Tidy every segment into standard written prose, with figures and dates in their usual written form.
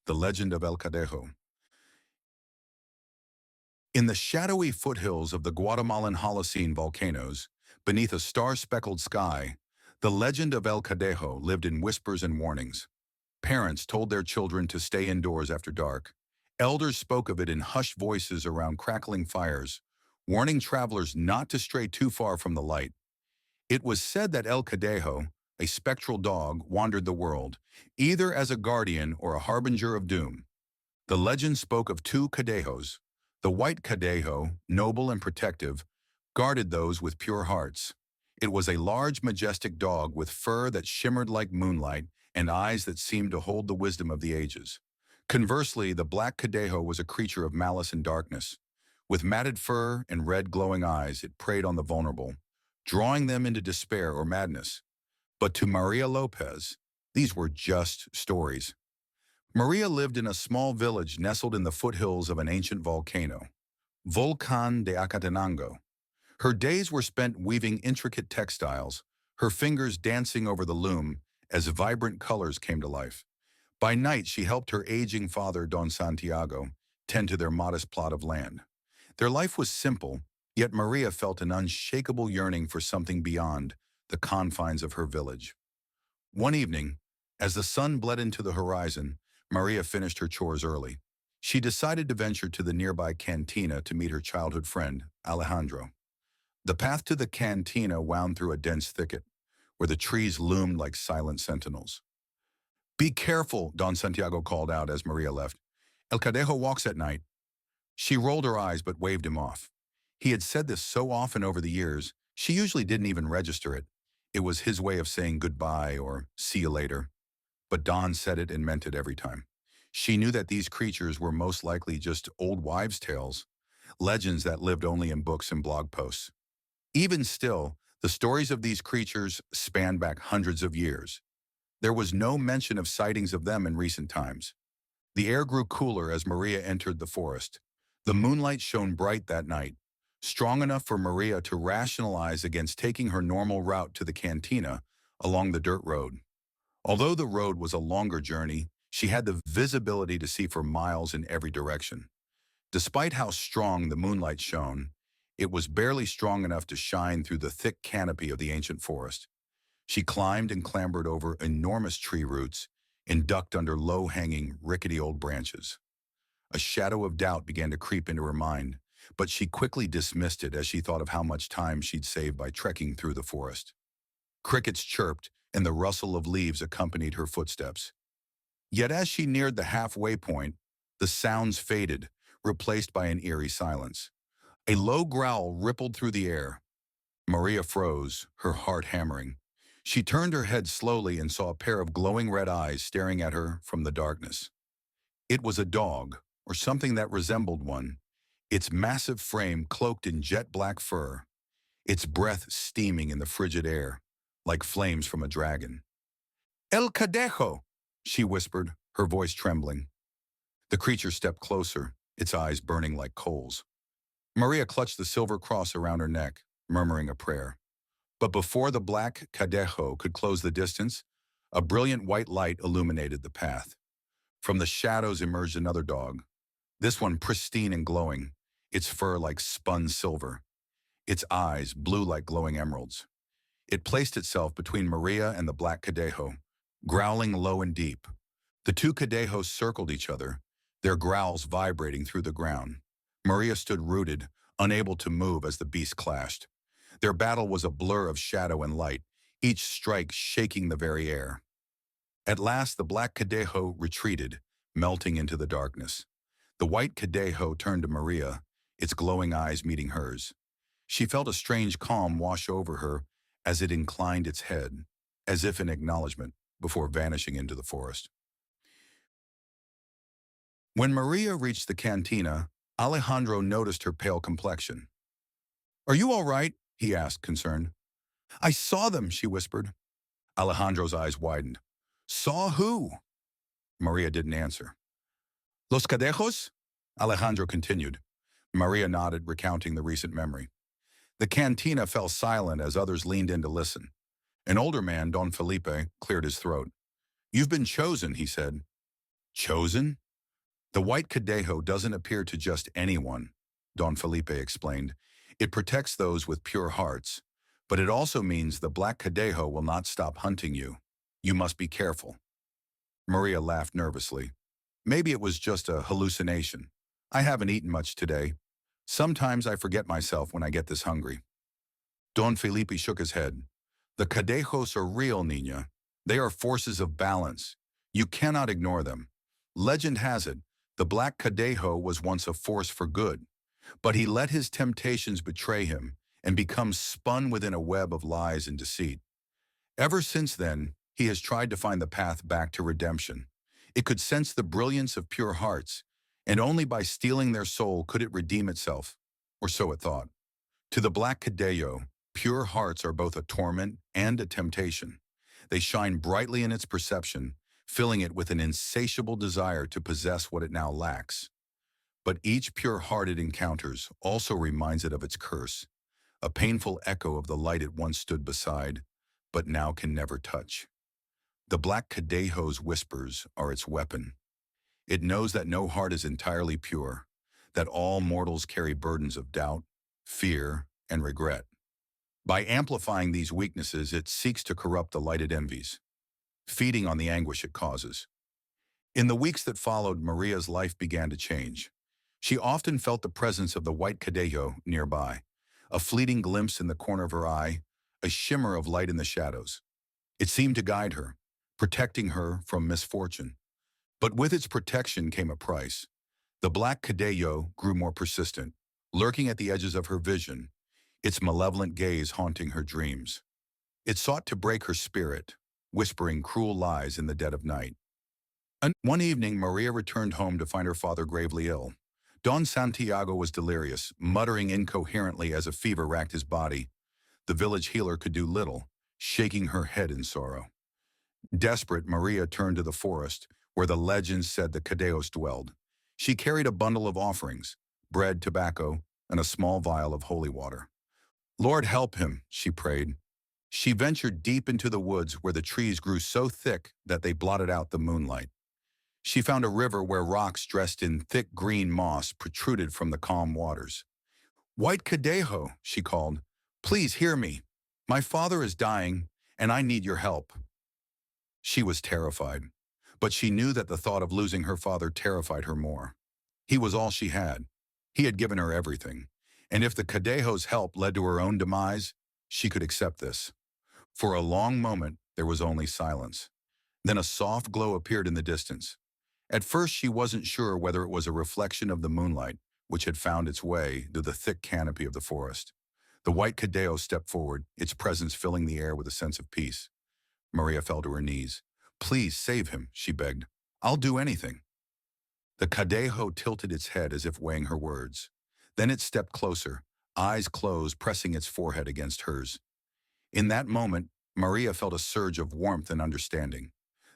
The Legend of El Cadejo. In the shadowy foothills of the Guatemalan Holocene volcanoes, beneath a star-speckled sky, the legend of El Cadejo lived in whispers and warnings. Parents told their children to stay indoors after dark. Elders spoke of it in hushed voices around crackling fires, warning travelers not to stray too far from the light. It was said that El Cadejo, a spectral dog, wandered the world, either as a guardian or a harbinger of doom. The legend spoke of two Cadejos. The white Cadejo, noble and protective, guarded those with pure hearts. It was a large, majestic dog with fur that shimmered like moonlight and eyes that seemed to hold the wisdom of the ages. Conversely, the black Cadejo was a creature of malice and darkness. With matted fur and red glowing eyes, it preyed on the vulnerable, drawing them into despair or madness. But to Maria Lopez, these were just stories. Maria lived in a small village nestled in the foothills of an ancient volcano, Volcán de Acatenango. Her days were spent weaving intricate textiles, her fingers dancing over the loom as vibrant colors came to life. By night, she helped her aging father, Don Santiago, tend to their modest plot of land. Their life was simple, yet Maria felt an unshakable yearning for something beyond the confines of her village. One evening, as the sun bled into the horizon, Maria finished her chores early. She decided to venture to the nearby cantina to meet her childhood friend, Alejandro. The path to the cantina wound through a dense thicket, where the trees loomed like silent sentinels. "Be careful," Don Santiago called out as Maria left. "El Cadejo walks at night." She rolled her eyes but waved him off. He had said this so often over the years, she usually didn't even register it. It was his way of saying goodbye or see you later. But Don said it and meant it every time. She knew that these creatures were most likely just old wives' tales, legends that lived only in books and blog posts. Even still, the stories of these creatures span back hundreds of years. There was no mention of sightings of them in recent times. The air grew cooler as Maria entered the forest. The moonlight shone bright that night, strong enough for Maria to rationalize against taking her normal route to the cantina along the dirt road. Although the road was a longer journey, she had the visibility to see for miles in every direction. Despite how strong the moonlight shone, it was barely strong enough to shine through the thick canopy of the ancient forest. She climbed and clambered over enormous tree roots and ducked under low-hanging, rickety old branches. A shadow of doubt began to creep into her mind, but she quickly dismissed it as she thought of how much time she'd saved by trekking through the forest. Crickets chirped, and the rustle of leaves accompanied her footsteps. Yet as she neared the halfway point, the sounds faded, replaced by an eerie silence. A low growl rippled through the air. Maria froze, her heart hammering. She turned her head slowly and saw a pair of glowing red eyes staring at her from the darkness. It was a dog, or something that resembled one, its massive frame cloaked in jet-black fur, its breath steaming in the frigid air, like flames from a dragon. "El Cadejo!" she whispered, her voice trembling. The creature stepped closer, its eyes burning like coals. Maria clutched the silver cross around her neck, murmuring a prayer. But before the black Cadejo could close the distance, a brilliant white light illuminated the path. From the shadows emerged another dog, this one pristine and glowing, its fur like spun silver, its eyes blue like glowing emeralds. It placed itself between Maria and the black Cadejo, growling low and deep. The two Cadejos circled each other, their growls vibrating through the ground. Maria stood rooted, unable to move as the beasts clashed. Their battle was a blur of shadow and light, each strike shaking the very air. At last, the black Cadejo retreated, melting into the darkness. The white Cadejo turned to Maria, its glowing eyes meeting hers. She felt a strange calm wash over her as it inclined its head, as if in acknowledgement, before vanishing into the forest. When Maria reached the cantina, Alejandro noticed her pale complexion. "Are you all right?" he asked, concerned. "I saw them," she whispered. Alejandro's eyes widened. "Saw who?" Maria didn't answer. "Los Cadejos?" Alejandro continued. Maria nodded, recounting the recent memory. The cantina fell silent as others leaned in to listen. An older man, Don Felipe, cleared his throat. "You've been chosen," he said. Chosen? The white Cadejo doesn't appear to just anyone, Don Felipe explained. It protects those with pure hearts, but it also means the black Cadejo will not stop hunting you. You must be careful. Maria laughed nervously. Maybe it was just a hallucination. I haven't eaten much today. Sometimes I forget myself when I get this hungry. Don Felipe shook his head. The Cadejos are real, Nina. They are forces of balance. You cannot ignore them. Legend has it, the Black Cadejo was once a force for good, but he let his temptations betray him and become spun within a web of lies and deceit. Ever since then, he has tried to find the path back to redemption. It could sense the brilliance of pure hearts, and only by stealing their soul could it redeem itself, or so it thought. To the Black Cadejo, pure hearts are both a torment and a temptation. They shine brightly in its perception, filling it with an insatiable desire to possess what it now lacks. But each pure-heart it encounters also reminds it of its curse, a painful echo of the light it once stood beside, but now can never touch. The Black Cadejo's whispers are its weapon. It knows that no heart is entirely pure, that all mortals carry burdens of doubt, fear, and regret. By amplifying these weaknesses, it seeks to corrupt the light it envies, feeding on the anguish it causes. In the weeks that followed, Maria's life began to change. She often felt the presence of the white Cadejo nearby, a fleeting glimpse in the corner of her eye, a shimmer of light in the shadows. It seemed to guide her, protecting her from misfortune. But with its protection came a price. The black Cadejo grew more persistent, lurking at the edges of her vision, its malevolent gaze haunting her dreams. It sought to break her spirit, whispering cruel lies in the dead of night. And one evening, Maria returned home to find her father gravely ill. Don Santiago was delirious, muttering incoherently as a fever racked his body. The village healer could do little, shaking her head in sorrow. Desperate, Maria turned to the forest, where the legends said the Cadejos dwelled. She carried a bundle of offerings, bread, tobacco, and a small vial of holy water. Lord, help him, she prayed. She ventured deep into the woods where the trees grew so thick that they blotted out the moonlight. She found a river where rocks dressed in thick green moss protruded from the calm waters. White Cadejo, she called, please hear me. My father is dying, and I need your help. She was terrified, but she knew that the thought of losing her father terrified her more. He was all she had. He had given her everything, and if the Cadejo's help led to her own demise, she could accept this. For a long moment, there was only silence. Then a soft glow appeared in the distance. At first, she wasn't sure whether it was a reflection of the moonlight, which had found its way through the thick canopy of the forest. The white Cadejo stepped forward, its presence filling the air with a sense of peace. Maria fell to her knees. Please save him, she begged. I'll do anything. The Cadejo tilted its head as if weighing her words. Then it stepped closer, eyes closed, pressing its forehead against hers. In that moment, Maria felt a surge of warmth and understanding.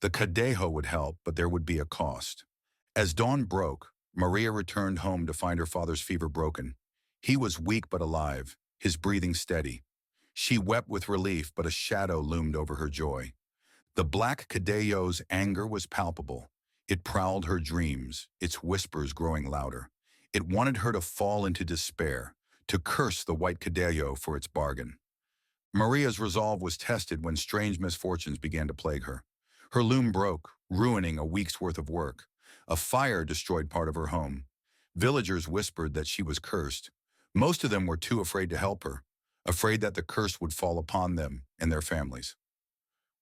The Cadejo would help, but there would be a cost. As dawn broke, Maria returned home to find her father's fever broken. He was weak but alive, his breathing steady. She wept with relief, but a shadow loomed over her joy. The black Cadejo's anger was palpable. It prowled her dreams, its whispers growing louder. It wanted her to fall into despair, to curse the white Cadejo for its bargain. Maria's resolve was tested when strange misfortunes began to plague her. Her loom broke, ruining a week's worth of work. A fire destroyed part of her home. Villagers whispered that she was cursed. Most of them were too afraid to help her, afraid that the curse would fall upon them and their families.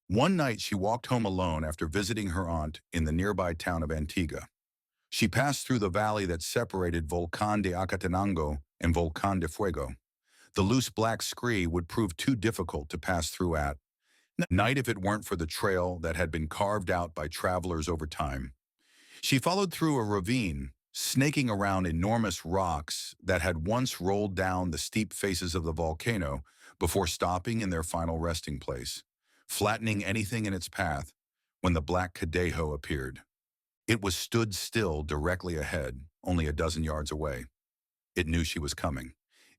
One night she walked home alone after visiting her aunt in the nearby town of Antigua. She passed through the valley that separated Volcán de Acatenango and Volcán de Fuego. The loose black scree would prove too difficult to pass through at night if it weren't for the trail that had been carved out by travelers over time. She followed through a ravine, snaking around enormous rocks that had once rolled down the steep faces of the volcano before stopping in their final resting place, flattening anything in its path when the black Cadejo appeared. It was stood still directly ahead, only a dozen yards away. It knew she was coming.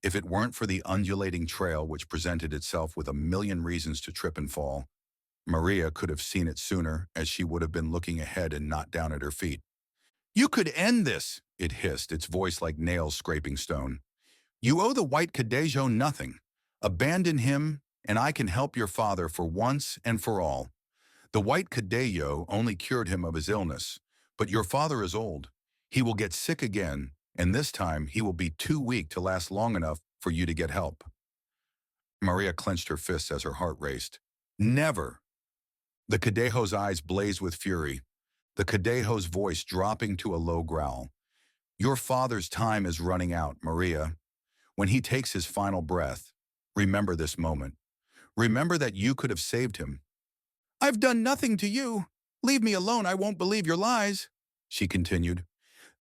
If it weren't for the undulating trail which presented itself with a million reasons to trip and fall, Maria could have seen it sooner, as she would have been looking ahead and not down at her feet. "You could end this," it hissed, its voice like nails scraping stone. "You owe the white Cadejo nothing. Abandon him, and I can help your father for once and for all. The white Cadejo only cured him of his illness, but your father is old. He will get sick again, and this time he will be too weak to last long enough for you to get help." Maria clenched her fists as her heart raced. "Never!" The Cadejo's eyes blazed with fury, the Cadejo's voice dropping to a low growl. "Your father's time is running out, Maria. When he takes his final breath, remember this moment. Remember that you could have saved him." "I've done nothing to you. Leave me alone, I won't believe your lies," she continued.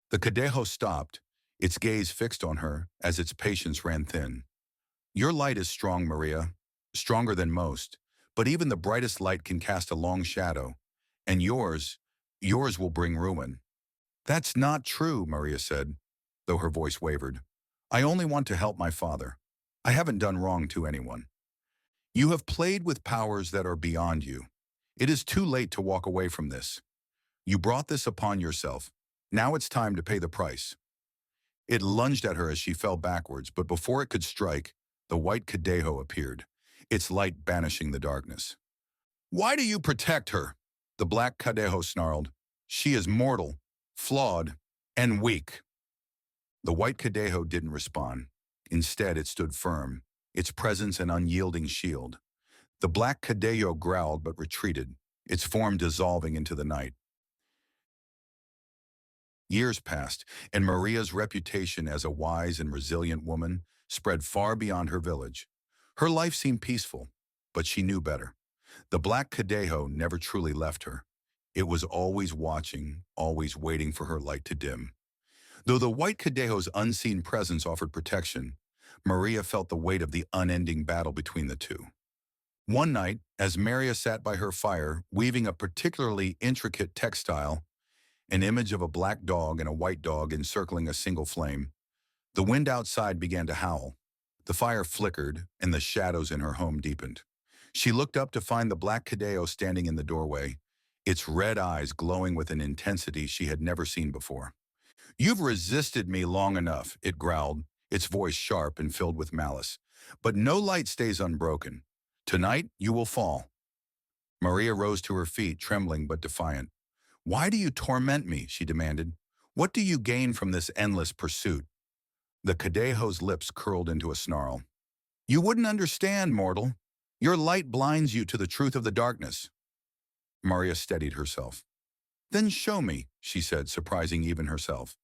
The Cadejo stopped, its gaze fixed on her as its patience ran thin. "Your light is strong, Maria, stronger than most, but even the brightest light can cast a long shadow, and yours will bring ruin." "That's not true," Maria said, though her voice wavered. "I only want to help my father. I haven't done wrong to anyone." "You have played with powers that are beyond you. It is too late to walk away from this. You brought this upon yourself. Now it's time to pay the price." It lunged at her as she fell backwards, but before it could strike, the white Cadejo appeared, its light banishing the darkness. "Why do you protect her?" the black Cadejo snarled. "She is mortal, flawed, and weak." The white Cadejo didn't respond. Instead, it stood firm, its presence an unyielding shield. The black Cadejo growled but retreated, its form dissolving into the night. Years passed, and Maria's reputation as a wise and resilient woman spread far beyond her village. Her life seemed peaceful, but she knew better. The black Cadejo never truly left her. It was always watching, always waiting for her light to dim. Though the white Cadejo's unseen presence offered protection, Maria felt the weight of the unending battle between the two. One night, as Maria sat by her fire, weaving a particularly intricate textile, an image of a black dog and a white dog encircling a single flame, the wind outside began to howl. The fire flickered, and the shadows in her home deepened. She looked up to find the black Cadejo standing in the doorway, its red eyes glowing with an intensity she had never seen before. "You've resisted me long enough," it growled, its voice sharp and filled with malice. "But no light stays unbroken. Tonight, you will fall." Maria rose to her feet, trembling but defiant. "Why do you torment me?" she demanded. "What do you gain from this endless pursuit?" The Cadejo's lips curled into a snarl. "You wouldn't understand, mortal. Your light blinds you to the truth of the darkness." Maria steadied herself. "Then show me," she said, surprising even herself.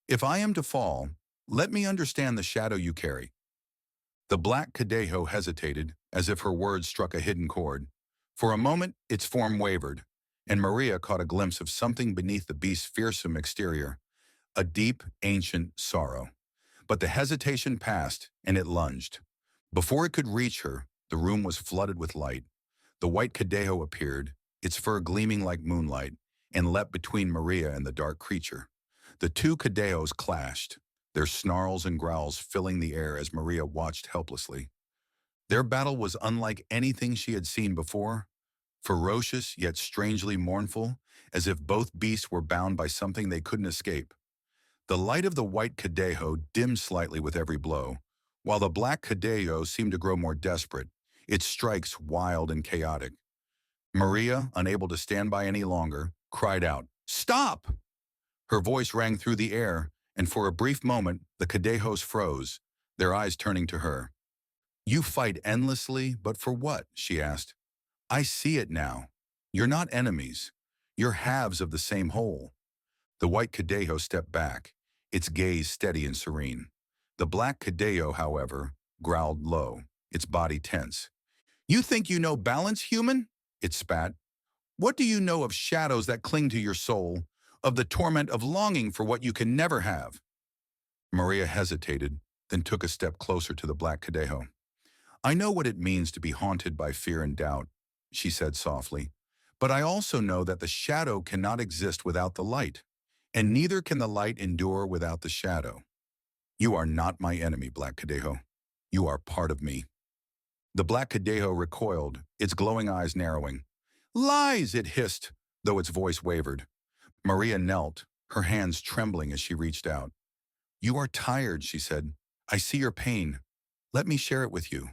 "If I am to fall, let me understand the shadow you carry." The black Cadejo hesitated, as if her words struck a hidden chord. For a moment, its form wavered, and Maria caught a glimpse of something beneath the beast's fearsome exterior, a deep, ancient sorrow. But the hesitation passed, and it lunged. Before it could reach her, the room was flooded with light. The white Cadejo appeared, its fur gleaming like moonlight, and leapt between Maria and the dark creature. The two Cadejos clashed, their snarls and growls filling the air as Maria watched helplessly. Their battle was unlike anything she had seen before, ferocious yet strangely mournful, as if both beasts were bound by something they couldn't escape. The light of the white Cadejo dimmed slightly with every blow, while the black Cadejo seemed to grow more desperate, its strikes wild and chaotic. Maria, unable to stand by any longer, cried out, "Stop!" Her voice rang through the air, and for a brief moment, the Cadejos froze, their eyes turning to her. "You fight endlessly, but for what?" she asked. "I see it now. You're not enemies. You're halves of the same whole." The white Cadejo stepped back, its gaze steady and serene. The black Cadejo, however, growled low, its body tense. "You think you know balance, human?" it spat. "What do you know of shadows that cling to your soul, of the torment of longing for what you can never have?" Maria hesitated, then took a step closer to the black Cadejo. "I know what it means to be haunted by fear and doubt," she said softly. "But I also know that the shadow cannot exist without the light, and neither can the light endure without the shadow. You are not my enemy, Black Cadejo. You are part of me." The black Cadejo recoiled, its glowing eyes narrowing. Lies, it hissed, though its voice wavered. Maria knelt, her hands trembling as she reached out. You are tired, she said. I see your pain. Let me share it with you.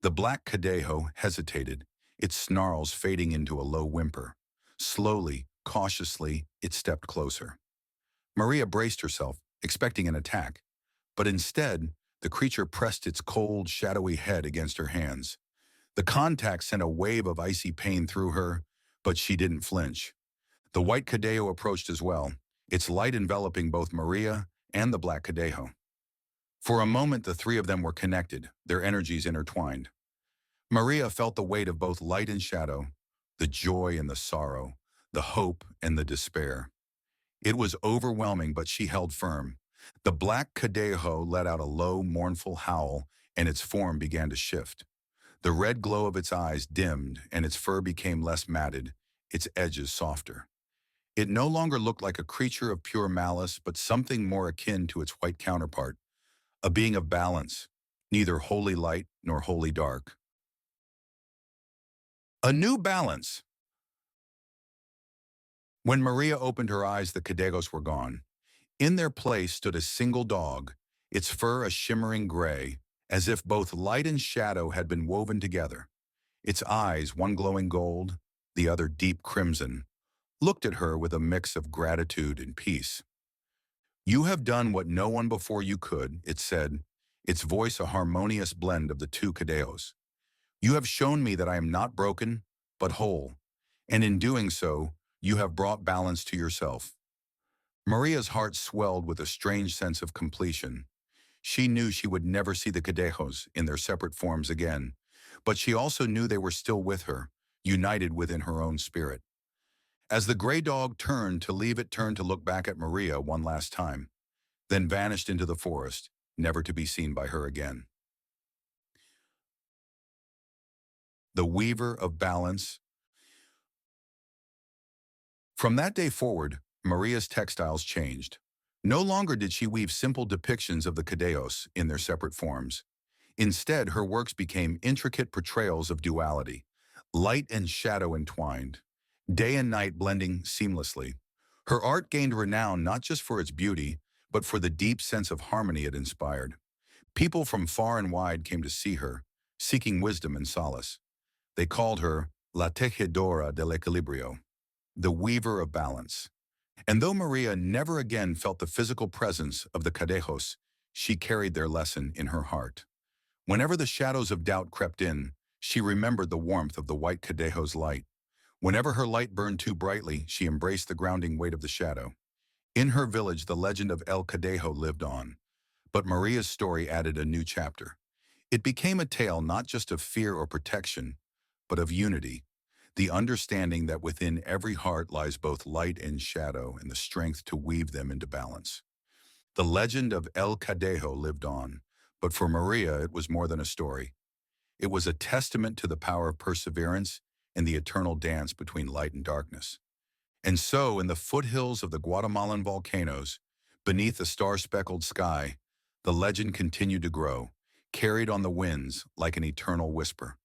The black Cadejo hesitated, its snarls fading into a low whimper. Slowly, cautiously, it stepped closer. Maria braced herself, expecting an attack, but instead, the creature pressed its cold, shadowy head against her hands. The contact sent a wave of icy pain through her, but she didn't flinch. The white Cadejo approached as well, its light enveloping both Maria and the black Cadejo. For a moment, the three of them were connected, their energies intertwined. Maria felt the weight of both light and shadow, the joy and the sorrow, the hope and the despair. It was overwhelming, but she held firm. The black Cadejo let out a low, mournful howl, and its form began to shift. The red glow of its eyes dimmed, and its fur became less matted, its edges softer. It no longer looked like a creature of pure malice, but something more akin to its white counterpart, a being of balance, neither wholly light nor wholly dark. A new balance. When Maria opened her eyes, the Cadegos were gone. In their place stood a single dog, its fur a shimmering gray, as if both light and shadow had been woven together. Its eyes, one glowing gold, the other deep crimson, looked at her with a mix of gratitude and peace. You have done what no one before you could, it said, its voice a harmonious blend of the two Cadeos. You have shown me that I am not broken, but whole, and in doing so, you have brought balance to yourself. Maria's heart swelled with a strange sense of completion. She knew she would never see the Cadejos in their separate forms again, but she also knew they were still with her, united within her own spirit. As the gray dog turned to leave, it turned to look back at Maria one last time, then vanished into the forest, never to be seen by her again. The Weaver of Balance. From that day forward, Maria's textiles changed. No longer did she weave simple depictions of the Cadeos in their separate forms. Instead, her works became intricate portrayals of duality, light and shadow entwined, day and night blending seamlessly. Her art gained renown not just for its beauty, but for the deep sense of harmony it inspired. People from far and wide came to see her, seeking wisdom and solace. They called her La Tejedora del Equilibrio, the weaver of balance. And though Maria never again felt the physical presence of the Cadejos, she carried their lesson in her heart. Whenever the shadows of doubt crept in, she remembered the warmth of the white Cadejo's light. Whenever her light burned too brightly, she embraced the grounding weight of the shadow. In her village, the legend of El Cadejo lived on. But Maria's story added a new chapter. It became a tale not just of fear or protection, but of unity, the understanding that within every heart lies both light and shadow and the strength to weave them into balance. The legend of El Cadejo lived on, but for Maria it was more than a story. It was a testament to the power of perseverance and the eternal dance between light and darkness. And so, in the foothills of the Guatemalan volcanoes, beneath a star-speckled sky, the legend continued to grow, carried on the winds like an eternal whisper.